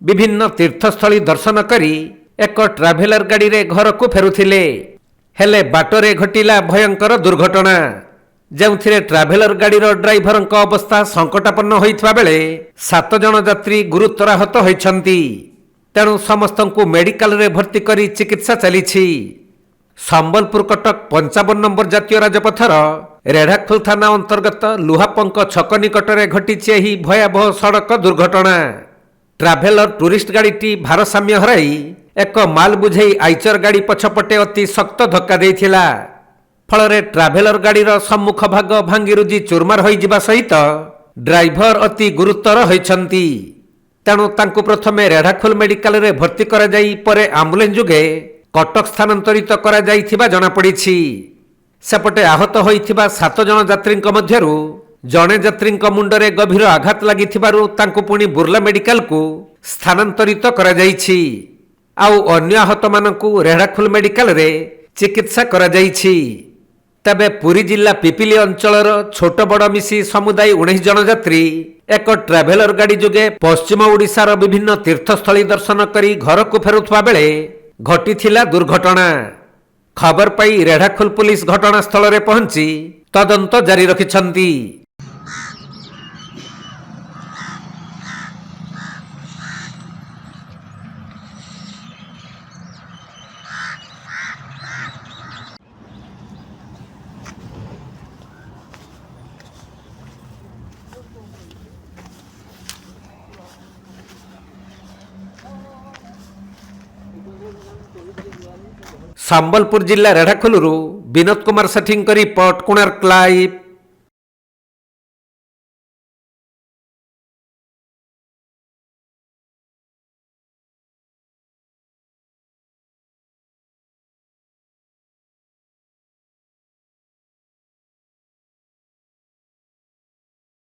विभिन्न तीर्थस्थली दर्शन करी एक ट्राभेलर गाड़ी रे घर को फेरुथिले। हेले बाटरे घटिला भयंकर दुर्घटना जो ट्राभेलर गाड़ीर ड्राइवर अवस्था संकटापन्न होइथवा बेले 7 जन यात्री गुरुतर आहत होइछंती। तेणु समस्त को मेडिकल रे भर्ती करी चिकित्सा चलीछि। संबलपुर कटक 55 नंबर जातीय राजपथर रेढ़ाखोल थाना अंतर्गत लुहापंक छक निकटरे घटिछि एही भयावह सड़क दुर्घटना। ट्राभेलर टूरिस्ट गाड़ीटी भारसाम्य हराई एक माल बुझेई आइचर गाड़ी पछपटे अति शक्त धक्का देइथिला। फलरे ट्राभेलर गाड़ीर सम्मुख भाग भांगी रुजी चुरमार होइजिबा सहित ड्राइवर अति गुरुतर होइछंती। तेणु तांकु प्रथमे रेढ़ाखोल मेडिकल रे भर्ती करा जाई परे आम्बुलेंस जुगे कटक स्थानांतरित करा जाइथिबा जଣା पड़िछि। सेपटे आहत होइथिबा 7 जन यात्रींक मध्यरु जणे यात्रींक मुंडरे गभीर आघात लागिथिबारु तांकु पुणी बुर्ला मेडिकल को स्थानांतरित करा जाइछि। आउ अन्य आहत मानकु रेढ़ाखोल मेडिकल रे चिकित्सा करा जाइछि। तबे पुरी जिला पिपिली अंचलर छोट बड़ मिसी समुदाय 19 जन यात्री एक ट्राभेलर गाड़ी जुगे पश्चिम ओडिशार विभिन्न तीर्थस्थली दर्शन करी घर को फेरुथवा बेले घटिथिला दुर्घटना। खबर पाई रेढ़ाखोल पुलिस घटनास्थल रे पहुंची तदंत जारी रखिछंती। संबलपुर जिला रेढ़ाखोलू विनोद कुमार सेठी रिपोर्ट कोणार्क लाइव।